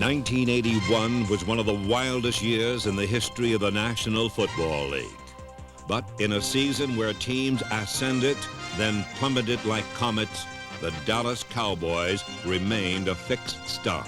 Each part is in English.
1981 was one of the wildest years in the history of the National Football League. But in a season where teams ascended, then plummeted like comets, the Dallas Cowboys remained a fixed star.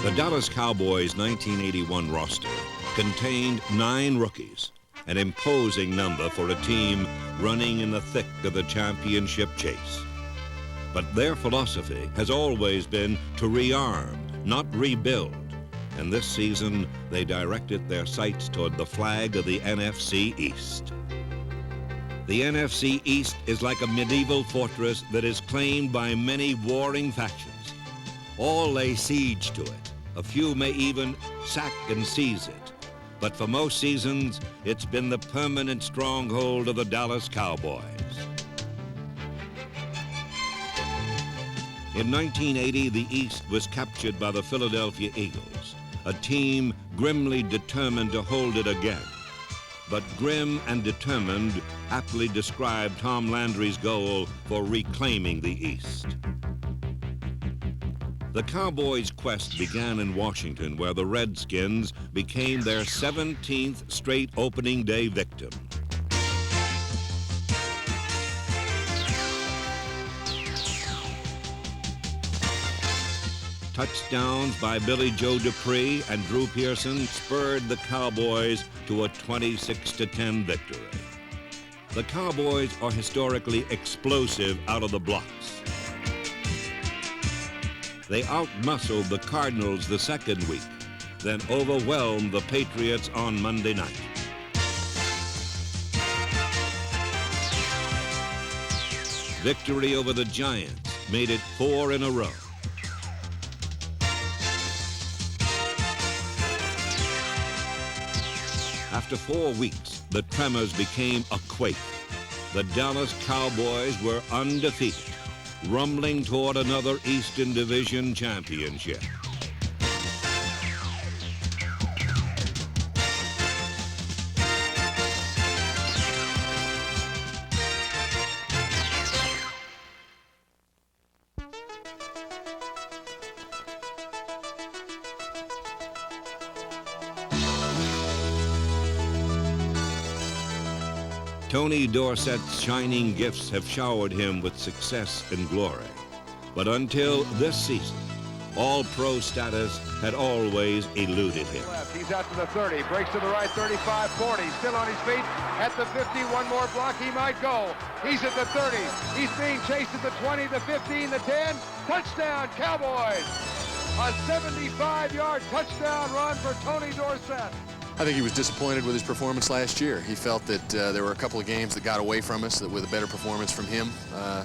The Dallas Cowboys' 1981 roster contained 9 rookies, an imposing number for a team running in the thick of the championship chase. But their philosophy has always been to rearm, not rebuild. And this season, they directed their sights toward the flag of the NFC East. The NFC East is like a medieval fortress that is claimed by many warring factions. All lay siege to it. A few may even sack and seize it. But for most seasons, it's been the permanent stronghold of the Dallas Cowboys. In 1980, the East was captured by the Philadelphia Eagles, a team grimly determined to hold it again. But grim and determined aptly described Tom Landry's goal for reclaiming the East. The Cowboys' quest began in Washington, where the Redskins became their 17th straight opening day victim. Touchdowns by Billy Joe Dupree and Drew Pearson spurred the Cowboys to a 26-10 victory. The Cowboys are historically explosive out of the blocks. They outmuscled the Cardinals the second week, then overwhelmed the Patriots on Monday night. Victory over the Giants made it 4 in a row. After 4 weeks, the tremors became a quake. The Dallas Cowboys were undefeated, rumbling toward another Eastern Division championship. Tony Dorsett's shining gifts have showered him with success and glory. But until this season, All-Pro status had always eluded him. He's out to the 30, breaks to the right, 35, 40, still on his feet, at the 50, one more block, he might go. He's at the 30, he's being chased at the 20, the 15, the 10, touchdown Cowboys! A 75-yard touchdown run for Tony Dorsett. I think he was disappointed with his performance last year. He felt that there were a couple of games that got away from us, that with a better performance from him,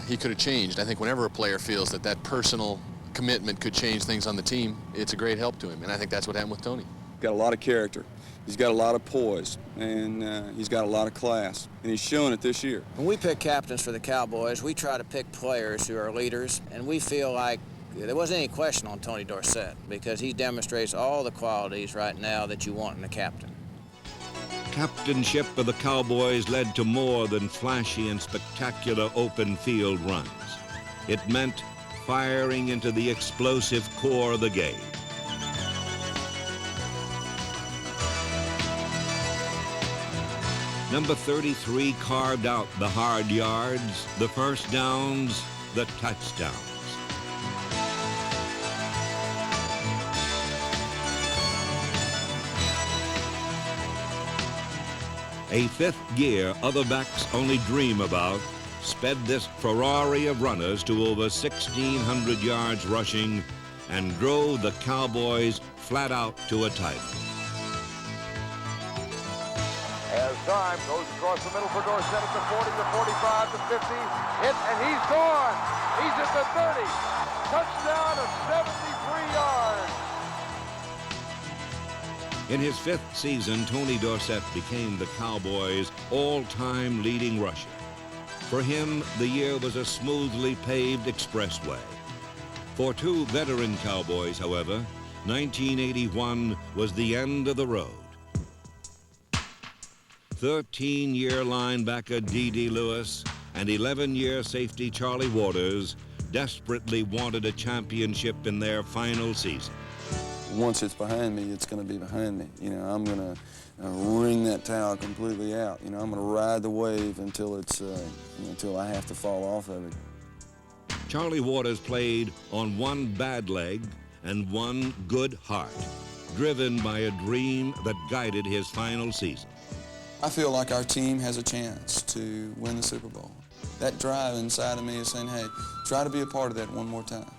he could have changed. I think whenever a player feels that that personal commitment could change things on the team, it's a great help to him, and I think that's what happened with Tony. Got a lot of character. He's got a lot of poise, and he's got a lot of class, and he's showing it this year. When we pick captains for the Cowboys, we try to pick players who are leaders, and we feel like there wasn't any question on Tony Dorsett because he demonstrates all the qualities right now that you want in a captain. Captainship of the Cowboys led to more than flashy and spectacular open field runs. It meant firing into the explosive core of the game. Number 33 carved out the hard yards, the first downs, the touchdowns. A fifth gear other backs only dream about sped this Ferrari of runners to over 1,600 yards rushing and drove the Cowboys flat out to a title. As time goes across the middle for Dorsett at the 40, the 45, the 50, hit, and he's gone. He's at the 30. Touchdown of 73 yards. In his 5th season, Tony Dorsett became the Cowboys' all-time leading rusher. For him, the year was a smoothly paved expressway. For 2 veteran Cowboys, however, 1981 was the end of the road. 13-year linebacker D.D. Lewis and 11-year safety Charlie Waters desperately wanted a championship in their final season. Once it's behind me, it's going to be behind me. You know, I'm going to wring that towel completely out. You know, I'm going to ride the wave until it's, until I have to fall off of it. Charlie Waters played on one bad leg and one good heart, driven by a dream that guided his final season. I feel like our team has a chance to win the Super Bowl. That drive inside of me is saying, hey, try to be a part of that one more time.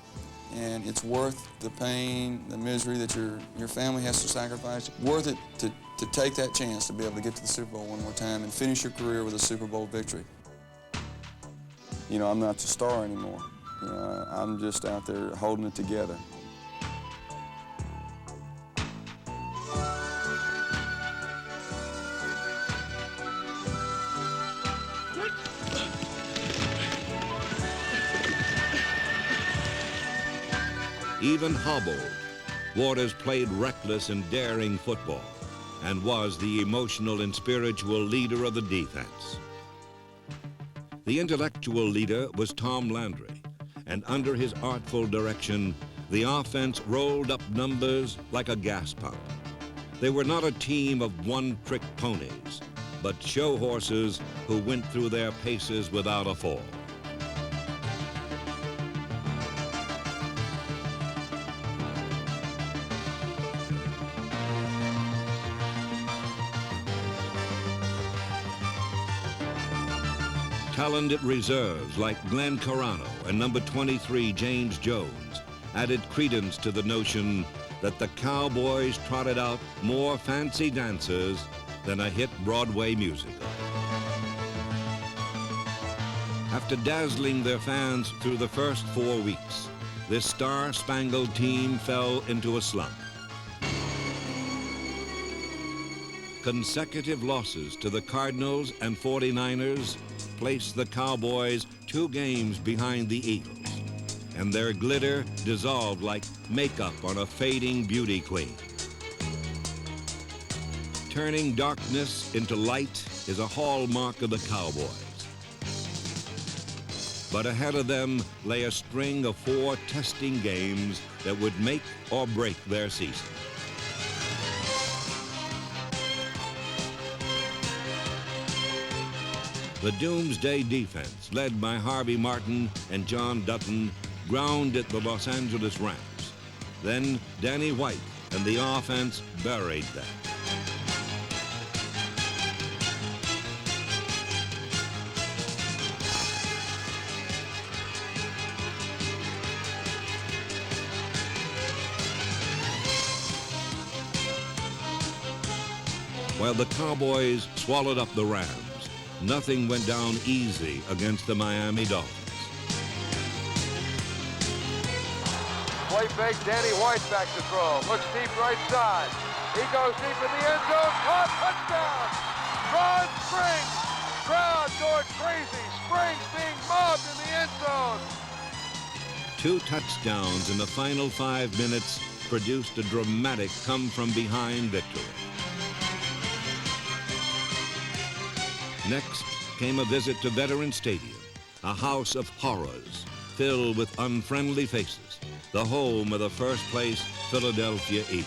And it's worth the pain, the misery that your family has to sacrifice. Worth it to take that chance to be able to get to the Super Bowl one more time and finish your career with a Super Bowl victory. You know, I'm not the star anymore. You know, I'm just out there holding it together. Even hobbled, Waters played reckless and daring football and was the emotional and spiritual leader of the defense. The intellectual leader was Tom Landry, and under his artful direction, the offense rolled up numbers like a gas pump. They were not a team of one-trick ponies, but show horses who went through their paces without a fall. Talented reserves like Glenn Carano and number 23 James Jones added credence to the notion that the Cowboys trotted out more fancy dancers than a hit Broadway musical. After dazzling their fans through the first 4 weeks, this star-spangled team fell into a slump. Consecutive losses to the Cardinals and 49ers placed the Cowboys 2 games behind the Eagles, and their glitter dissolved like makeup on a fading beauty queen. Turning darkness into light is a hallmark of the Cowboys. But ahead of them lay a string of 4 testing games that would make or break their season. The Doomsday defense, led by Harvey Martin and John Dutton, grounded the Los Angeles Rams. Then Danny White and the offense buried them. While the Cowboys swallowed up the Rams, nothing went down easy against the Miami Dolphins. Play fake, Danny White back to throw. Looks deep right side. He goes deep in the end zone. Caught, touchdown! Ron Springs! Crowd going crazy. Springs being mobbed in the end zone. 2 touchdowns in the final 5 minutes produced a dramatic come-from-behind victory. Next came a visit to Veterans Stadium, a house of horrors filled with unfriendly faces, the home of the first-place Philadelphia Eagles.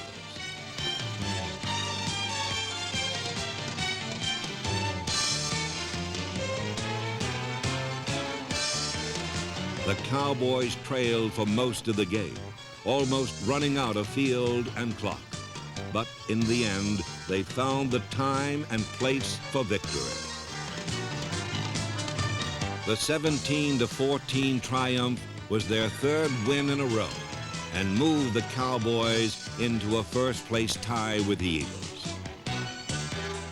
The Cowboys trailed for most of the game, almost running out of field and clock. But in the end, they found the time and place for victory. The 17-14 triumph was their 3rd win in a row and moved the Cowboys into a first-place tie with the Eagles.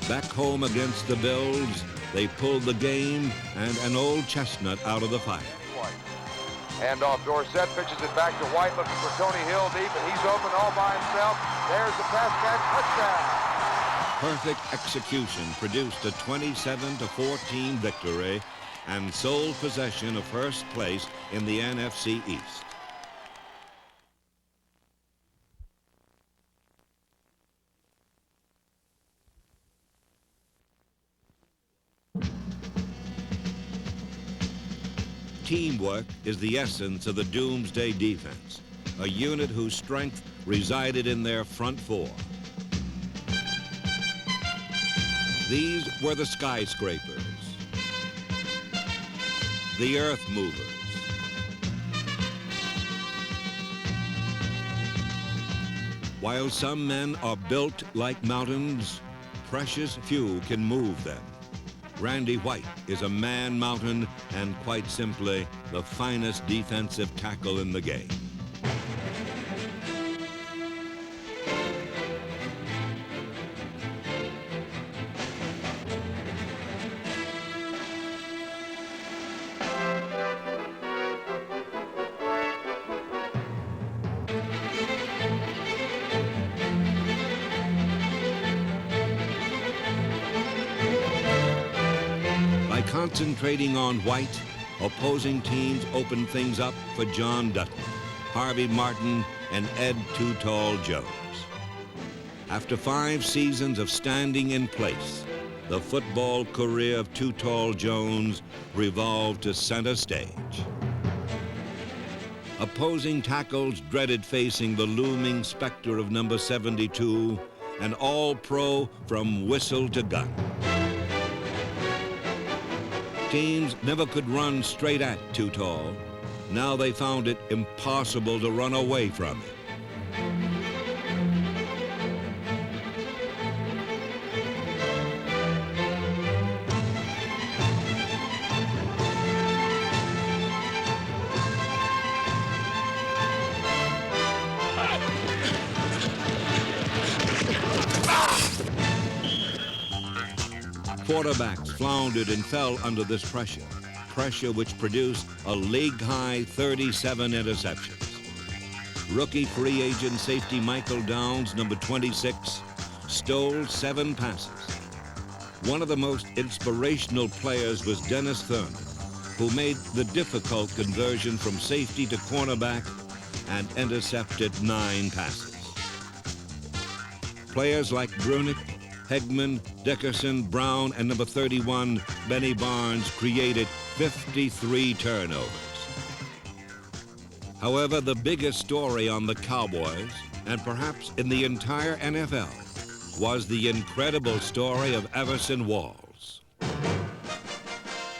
Back home against the Bills, they pulled the game and an old chestnut out of the fire. Hand off Dorsett, pitches it back to White, looking for Tony Hill deep, and he's open all by himself. There's the pass catch, touchdown. Perfect execution produced a 27-14 victory and sole possession of first place in the NFC East. Teamwork is the essence of the Doomsday defense, a unit whose strength resided in their front four. These were the skyscrapers, the earth movers, while some men are built like mountains, precious few can move them. Randy White is a man mountain and quite simply the finest defensive tackle in the game. By concentrating on White, opposing teams opened things up for John Dutton, Harvey Martin, and Ed Too Tall Jones. After 5 seasons of standing in place, the football career of Too Tall Jones revolved to center stage. Opposing tackles dreaded facing the looming specter of number 72, an all-pro from whistle to gun. Teams never could run straight at Too Tall. Now they found it impossible to run away from him. Quarterbacks floundered and fell under this pressure which produced a league-high 37 interceptions. Rookie free agent safety Michael Downs, number 26, stole 7 passes. One of the most inspirational players was Dennis Thurman, who made the difficult conversion from safety to cornerback and intercepted 9 passes. Players like Brunick, Hegman, Dickerson, Brown, and number 31, Benny Barnes, created 53 turnovers. However, the biggest story on the Cowboys, and perhaps in the entire NFL, was the incredible story of Everson Walls.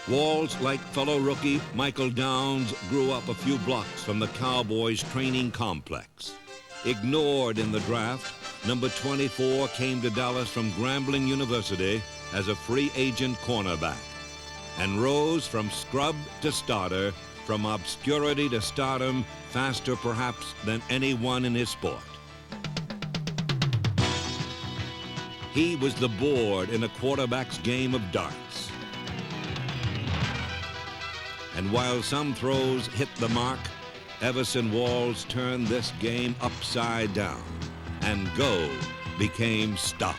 Walls, like fellow rookie Michael Downs, grew up a few blocks from the Cowboys training complex. Ignored in the draft, number 24 came to Dallas from Grambling University as a free agent cornerback and rose from scrub to starter, from obscurity to stardom, faster perhaps than anyone in his sport. He was the board in a quarterback's game of darts. And while some throws hit the mark, Everson Walls turned this game upside down, and go became stop.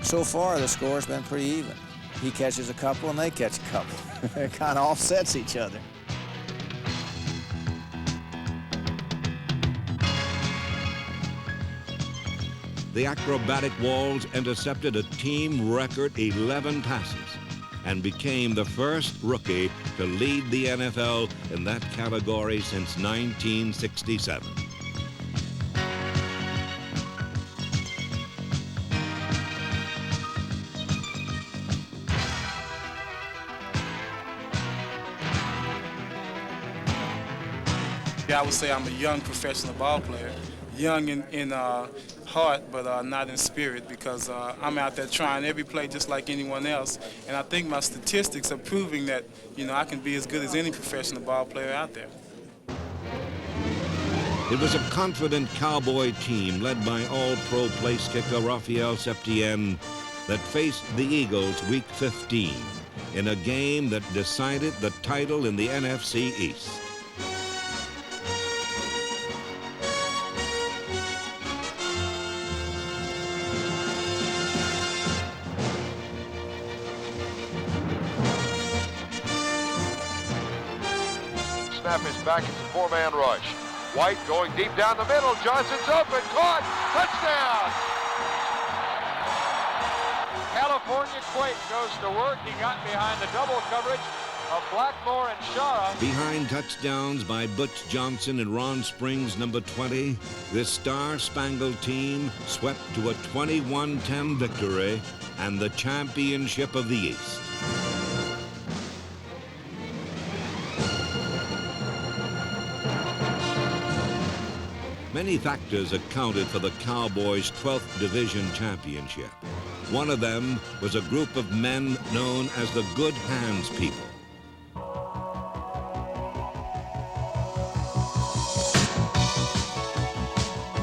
So far, the score's been pretty even. He catches a couple and they catch a couple. It kind of offsets each other. The acrobatic Walls intercepted a team record 11 passes and became the first rookie to lead the NFL in that category since 1967. I would say I'm a young professional ball player, young in heart, but not in spirit, because I'm out there trying every play just like anyone else. And I think my statistics are proving that, I can be as good as any professional ball player out there. It was a confident Cowboy team led by all-pro place kicker Raphael Septien that faced the Eagles Week 15 in a game that decided the title in the NFC East. Snap is back. It's a 4-man rush. White going deep down the middle. Johnson's open. Caught. Touchdown. California Quake goes goes to work. He got behind the double coverage of Blackmore and Shara. Behind touchdowns by Butch Johnson and Ron Springs, number 20, this star-spangled team swept to a 21-10 victory and the championship of the East. Many factors accounted for the Cowboys' 12th Division championship. One of them was a group of men known as the Good Hands people.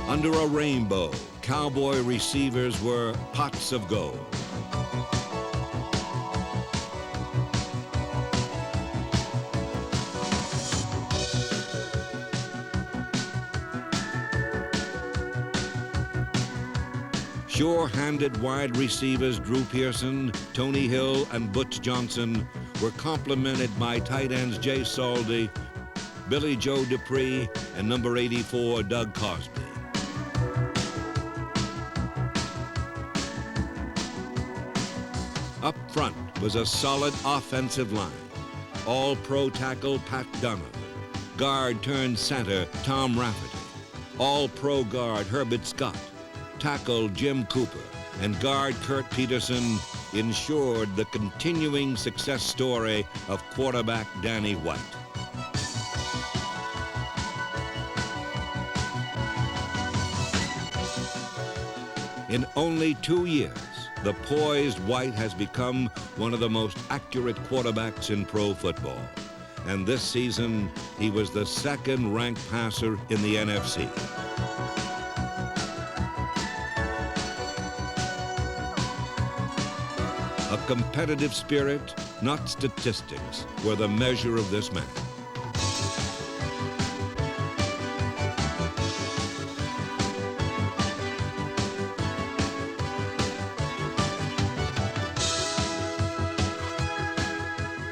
Under a rainbow, Cowboy receivers were pots of gold. Sure-handed wide receivers Drew Pearson, Tony Hill, and Butch Johnson were complemented by tight ends Jay Saldy, Billy Joe Dupree, and number 84, Doug Cosby. Up front was a solid offensive line. All-pro tackle Pat Dunham, guard turned center Tom Rafferty, all-pro guard Herbert Scott, tackle Jim Cooper, and guard Kurt Peterson ensured the continuing success story of quarterback Danny White. In only 2 years, the poised White has become one of the most accurate quarterbacks in pro football. And this season, he was the second-ranked passer in the NFC. A competitive spirit, not statistics, were the measure of this man.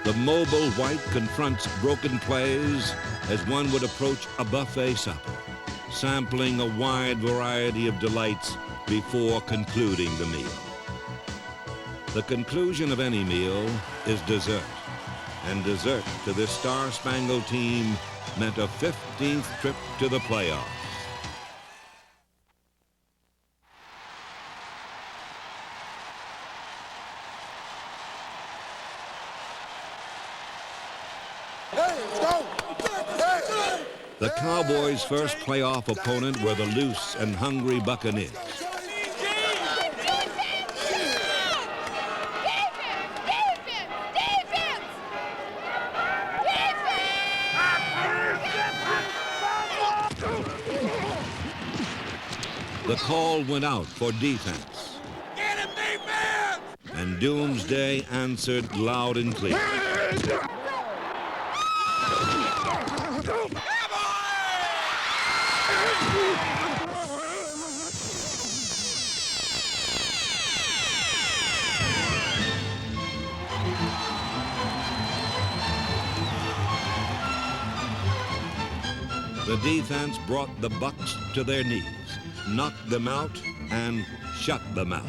The mobile White confronts broken plays as one would approach a buffet supper, sampling a wide variety of delights before concluding the meal. The conclusion of any meal is dessert, and dessert to this star-spangled team meant a 15th trip to the playoffs. The Cowboys' first playoff opponent were the loose and hungry Buccaneers. The call went out for defense. Get him, defense! And Doomsday answered loud and clear. The defense brought the Bucs to their knees, knocked them out, and shut them out.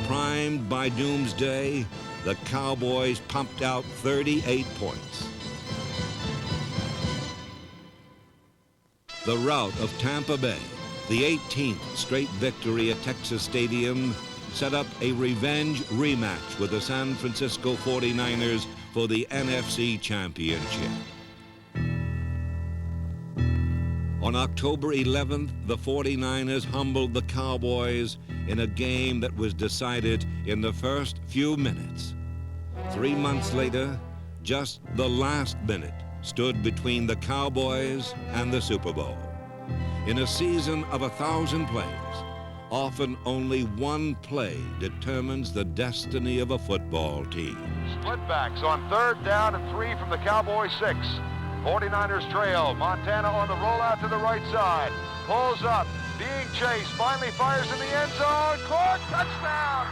Primed by Doomsday, the Cowboys pumped out 38 points. The rout of Tampa Bay, the 18th straight victory at Texas Stadium, set up a revenge rematch with the San Francisco 49ers for the NFC Championship. On October 11th, the 49ers humbled the Cowboys in a game that was decided in the first few minutes. 3 months later, just the last minute stood between the Cowboys and the Super Bowl. In a season of 1,000 plays, often only one play determines the destiny of a football team. Split backs on 3rd down and 3 from the Cowboys 6. 49ers trail. Montana on the rollout to the right side. Pulls up. Being chased. Finally fires in the end zone. Clark, touchdown!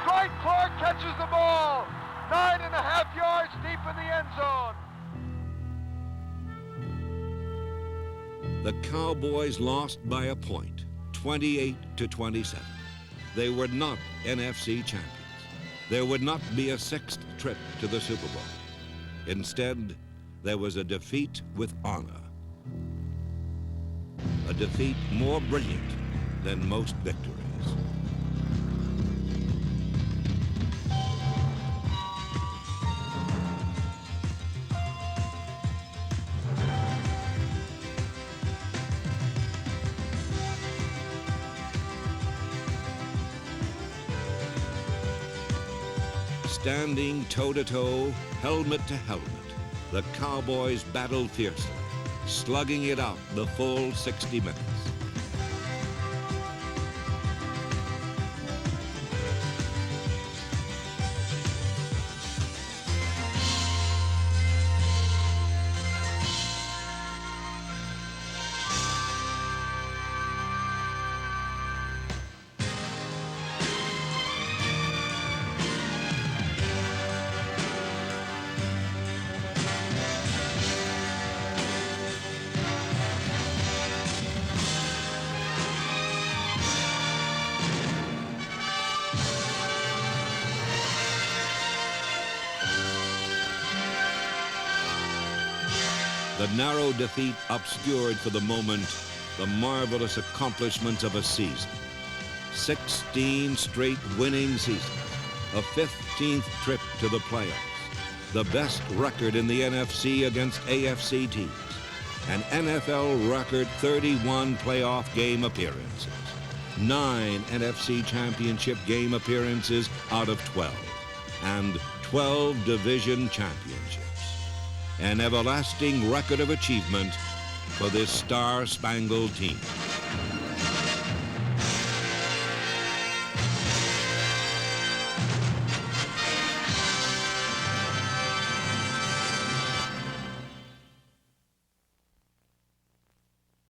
Dwight Clark catches the ball. 9.5 yards deep in the end zone. The Cowboys lost by a point, 28-27. they were not NFC champions. There would not be a sixth trip to the Super Bowl. Instead, there was a defeat with honor. A defeat more brilliant than most victories. Standing toe-to-toe, helmet to helmet, the Cowboys battled fiercely, slugging it out the full 60 minutes. The narrow defeat obscured for the moment the marvelous accomplishments of a season. 16 straight winning seasons, a 15th trip to the playoffs, the best record in the NFC against AFC teams, an NFL record 31 playoff game appearances, 9 NFC championship game appearances out of 12, and 12 division championships. An everlasting record of achievement for this star-spangled team.